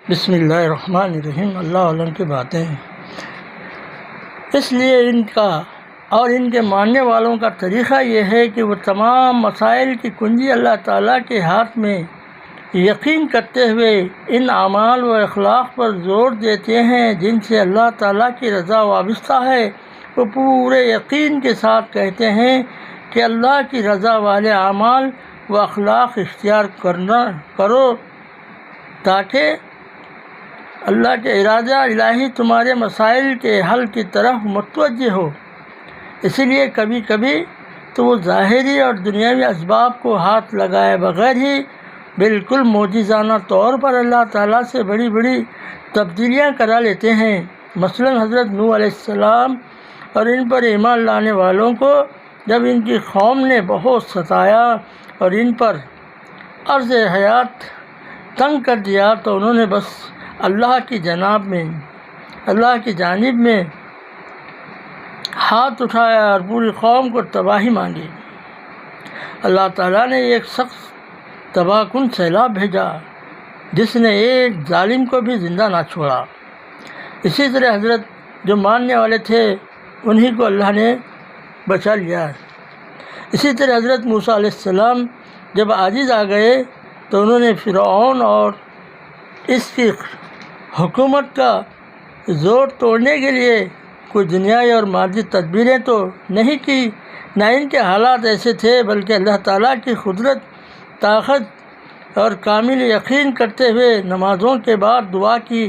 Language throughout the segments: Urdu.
بسم اللہ الرحمن الرحیم۔ اللہ علم کی باتیں ہیں، اس لیے ان کا اور ان کے ماننے والوں کا طریقہ یہ ہے کہ وہ تمام مسائل کی کنجی اللہ تعالیٰ کے ہاتھ میں یقین کرتے ہوئے ان اعمال و اخلاق پر زور دیتے ہیں جن سے اللہ تعالیٰ کی رضا وابستہ ہے۔ وہ پورے یقین کے ساتھ کہتے ہیں کہ اللہ کی رضا والے اعمال و اخلاق اختیار کرو تاکہ اللہ کے ارادہ الہی تمہارے مسائل کے حل کی طرف متوجہ ہو۔ اسی لیے کبھی کبھی تو وہ ظاہری اور دنیاوی اسباب کو ہاتھ لگائے بغیر ہی بالکل معجزانہ طور پر اللہ تعالیٰ سے بڑی بڑی تبدیلیاں کرا لیتے ہیں۔ مثلا حضرت نوح علیہ السلام اور ان پر ایمان لانے والوں کو جب ان کی قوم نے بہت ستایا اور ان پر عرض حیات تنگ کر دیا تو انہوں نے بس اللہ کی جانب میں ہاتھ اٹھایا اور پوری قوم کو تباہی مانگی۔ اللہ تعالیٰ نے ایک سخت تباہ کن سیلاب بھیجا جس نے ایک ظالم کو بھی زندہ نہ چھوڑا۔ اسی طرح حضرت جو ماننے والے تھے انہی کو اللہ نے بچا لیا۔ اسی طرح حضرت موسیٰ علیہ السلام جب عاجز آ گئے تو انہوں نے فرعون اور اس کی حکومت کا زور توڑنے کے لیے کوئی دنیائی اور مادی تدبیریں تو نہیں کی، نہ ان کے حالات ایسے تھے، بلکہ اللہ تعالیٰ کی قدرت، طاقت اور کامل یقین کرتے ہوئے نمازوں کے بعد دعا کی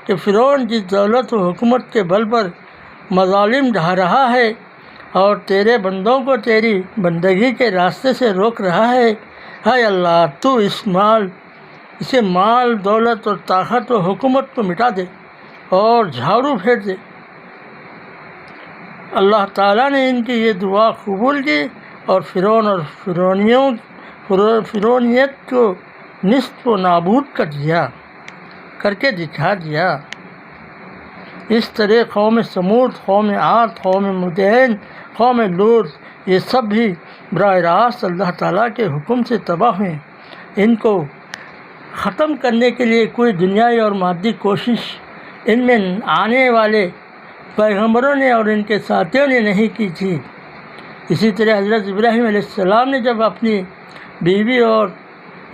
کہ فرعون جس دولت و حکومت کے بل پر مظالم ڈھا رہا ہے اور تیرے بندوں کو تیری بندگی کے راستے سے روک رہا ہے، اے اللہ تو اسے مال دولت اور طاقت و حکومت کو مٹا دے اور جھاڑو پھیر دے۔ اللہ تعالیٰ نے ان کی یہ دعا قبول کی اور فرعون اور فرعونیت کو نصف و نابود کر کے دکھا دیا۔ اس طرح قوم سمود، قوم عاد، قوم مدین، قوم لوط یہ سب بھی براہ راست اللہ تعالیٰ کے حکم سے تباہ ہوئے۔ ان کو ختم کرنے کے لیے کوئی دنیائی اور مادی کوشش ان میں آنے والے پیغمبروں نے اور ان کے ساتھیوں نے نہیں کی تھی۔ اسی طرح حضرت ابراہیم علیہ السلام نے جب اپنی بیوی اور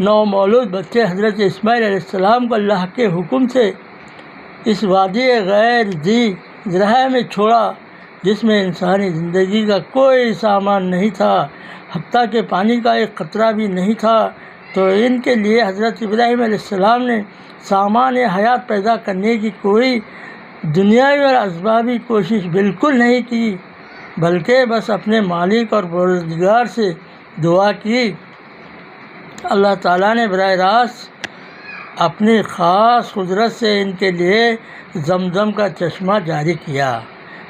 نومولود بچے حضرت اسماعیل علیہ السلام کو اللہ کے حکم سے اس وادی غیر ذی زرع میں چھوڑا جس میں انسانی زندگی کا کوئی سامان نہیں تھا، حتیٰ کہ پانی کا ایک قطرہ بھی نہیں تھا، تو ان کے لیے حضرت ابراہیم علیہ السلام نے سامان حیات پیدا کرنے کی کوئی دنیاوی اور اسبابی کوشش بالکل نہیں کی، بلکہ بس اپنے مالک اور پروردگار سے دعا کی۔ اللہ تعالیٰ نے براہ راست اپنی خاص قدرت سے ان کے لیے زمزم کا چشمہ جاری کیا،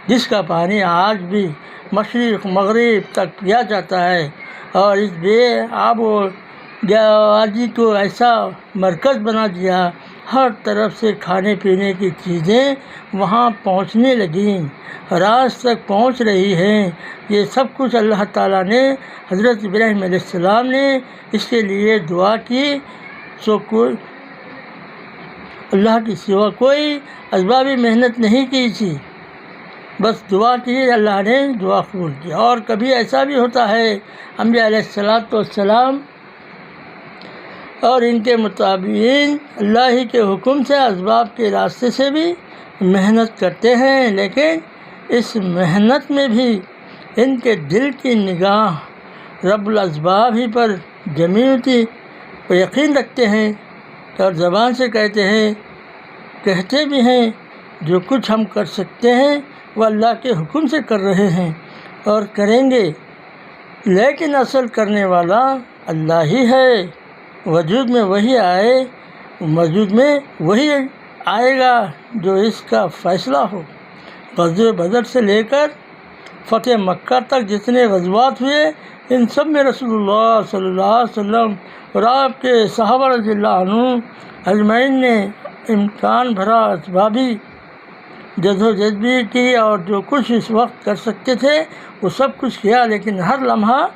جس کا پانی آج بھی مشرق مغرب تک پیا جاتا ہے، اور اس بے آب و گیاوادی کو ایسا مرکز بنا دیا، ہر طرف سے کھانے پینے کی چیزیں وہاں پہنچنے لگیں اور آج تک پہنچ رہی ہیں۔ یہ سب کچھ اللہ تعالیٰ نے حضرت ابراہیم علیہ السلام نے اس کے لیے دعا کی، اللہ کے سوا کوئی اسبابی محنت نہیں کی تھی، بس دعا کی، اللہ نے دعا قبول کی۔ اور کبھی ایسا بھی ہوتا ہے انبیاء علیہ السلام اور ان کے متابعین اللہ ہی کے حکم سے اسباب کے راستے سے بھی محنت کرتے ہیں، لیکن اس محنت میں بھی ان کے دل کی نگاہ رب الاسباب ہی پر جمی ہوتی، وہ یقین رکھتے ہیں اور زبان سے کہتے بھی ہیں جو کچھ ہم کر سکتے ہیں وہ اللہ کے حکم سے کر رہے ہیں اور کریں گے، لیکن اصل کرنے والا اللہ ہی ہے۔ وجود میں وہی آئے گا جو اس کا فیصلہ ہو۔ غزوہ بدر سے لے کر فتح مکہ تک جتنے غزوات ہوئے، ان سب میں رسول اللہ صلی اللہ علیہ وسلم اور آپ کے صحابہ رضی اللہ عنہم اجمعین نے امکان بھرا اسبابی جدوجہد بھی کی اور جو کچھ اس وقت کر سکتے تھے وہ سب کچھ کیا، لیکن ہر لمحہ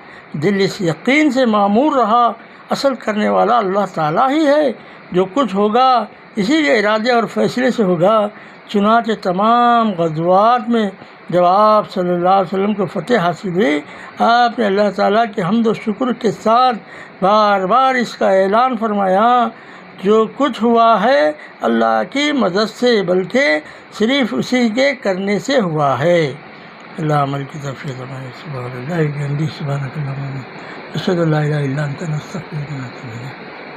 دل اس یقین سے معمور رہا اصل کرنے والا اللہ تعالیٰ ہی ہے، جو کچھ ہوگا اسی کے ارادے اور فیصلے سے ہوگا۔ چنانچہ تمام غزوات میں جب آپ صلی اللہ علیہ وسلم کو فتح حاصل ہوئی، آپ نے اللہ تعالیٰ کے حمد و شکر کے ساتھ بار بار اس کا اعلان فرمایا، جو کچھ ہوا ہے اللہ کی مدد سے، بلکہ صرف اسی کے کرنے سے ہوا ہے۔ اللہ عمل کی تفصیل ہمارے سبحان اللہ بحمدہ سبحانک اللہم اشہد ان لا الہ الا انت نستغفرک و نتوب الیک۔